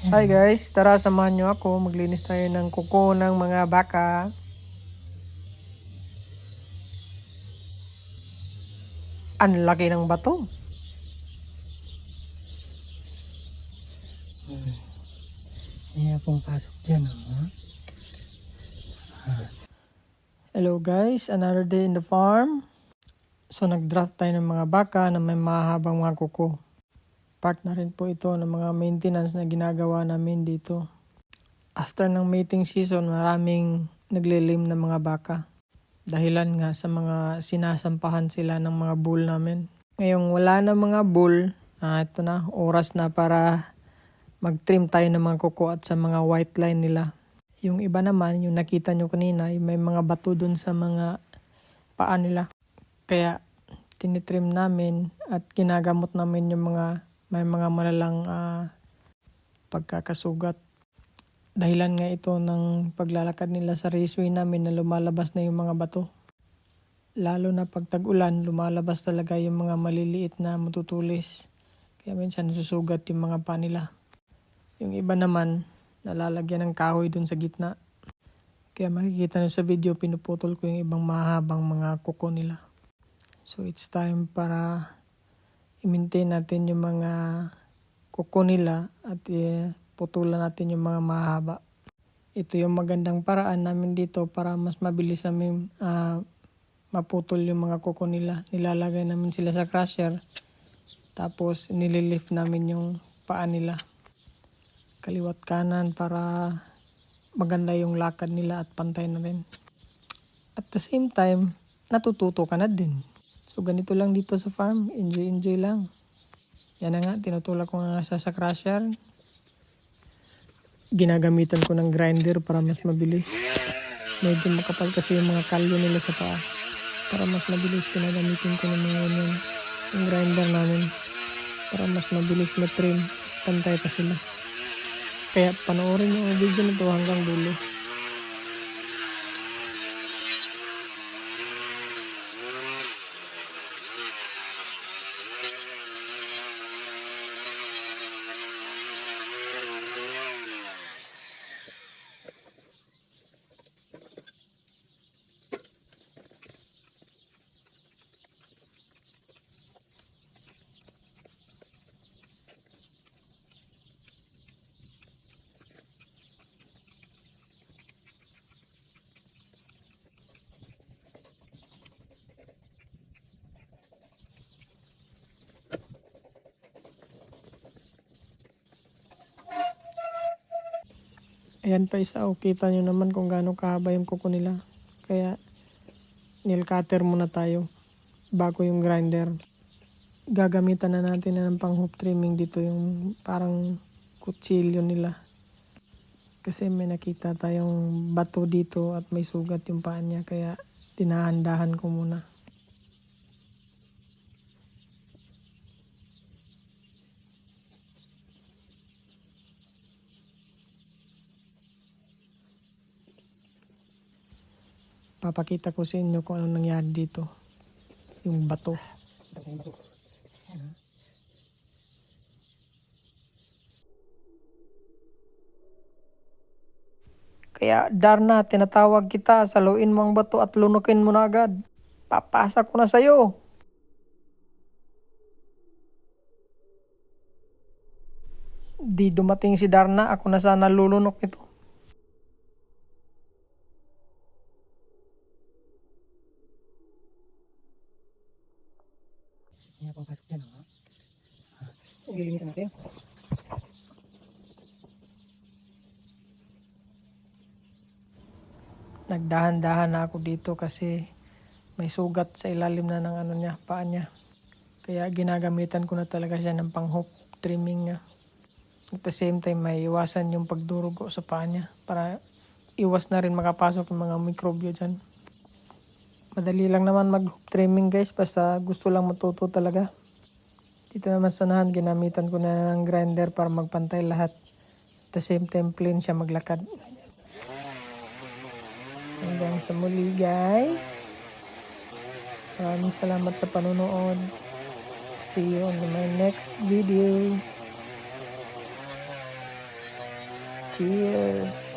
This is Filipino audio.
Hi guys, tara samahan nyo ako. Maglinis tayo ng kuko ng mga baka. Ang laki ng bato. May akong pasok dyan. Hello guys, another day in the farm. So nag-draft tayo ng mga baka na may mahabang mga kuko. Part na rin po ito ng mga maintenance na ginagawa namin dito. After ng mating season, maraming naglilim na mga baka. Dahilan nga sa mga sinasampahan sila ng mga bull namin. Ngayong wala na mga bull, ito na, oras na para mag-trim tayo ng mga kuko at sa mga white line nila. Yung iba naman, yung nakita nyo kanina, may mga bato dun sa mga paa nila. Kaya tinitrim namin at ginagamot namin yung may mga malalang pagkakasugat. Dahilan nga ito ng paglalakad nila sa raceway namin na lumalabas na yung mga bato. Lalo na pag tag-ulan, lumalabas talaga yung mga maliliit na matutulis. Kaya minsan susugat yung mga paa nila. Yung iba naman, nalalagyan ng kahoy dun sa gitna. Kaya makikita nyo sa video, pinuputol ko yung ibang mahabang mga kuko nila. So it's time para i-maintain natin yung mga kuko nila at putulan natin yung mga mahaba. Ito yung magandang paraan namin dito para mas mabilis namin maputol yung mga kuko nila. Nilalagay namin sila sa crusher. Tapos nililift namin yung paa nila. Kaliwat kanan para maganda yung lakad nila at pantay na rin. At the same time, natututo ka na din. So ganito lang dito sa farm. Enjoy lang. Yan na nga, tinutulak ko nga sa crusher. Ginagamitan ko ng grinder para mas mabilis. Medyo makapal kasi yung mga kalyo nila sa paa. Para mas mabilis, ginagamitin ko ng mga ganyan. Yung grinder namin. Para mas mabilis na-trim. Pantay pa sila. Kaya panoorin yung video nito hanggang dulo. Ayan pa isa, kita nyo naman kung gaano kahaba yung kuko nila. Kaya nail cutter muna tayo bago yung grinder. Gagamitan na natin na ng pang hoop trimming dito yung parang kutsilyo nila. Kasi may nakita tayong bato dito at may sugat yung paa niya. Kaya dinahandahan ko muna. Papakita ko sa inyo kung ano nangyari dito. Yung bato. Kaya Darna, tinatawag kita, saluin mo ang bato at lunukin mo na agad. Papasa ko na sa'yo. Di dumating si Darna, ako na sana lulunok ito. May akong pasok dyan. Ililinisan natin. Nagdahan-dahan na ako dito kasi may sugat sa ilalim na ng paa niya. Kaya ginagamitan ko na talaga siya ng pang hoop trimming niya. At the same time, may iwasan yung pagdurugo sa paa niya para iwas na rin makapasok yung mga mikrobyo dyan. Madali lang naman mag-hoop trimming guys, basta gusto lang matuto talaga. Dito naman sa unahan, ginamitan ko na ng grinder para magpantay lahat. At the same time, plain siya maglakad. Hanggang sa muli guys. Maraming salamat sa panonood. See you on my next video. Cheers!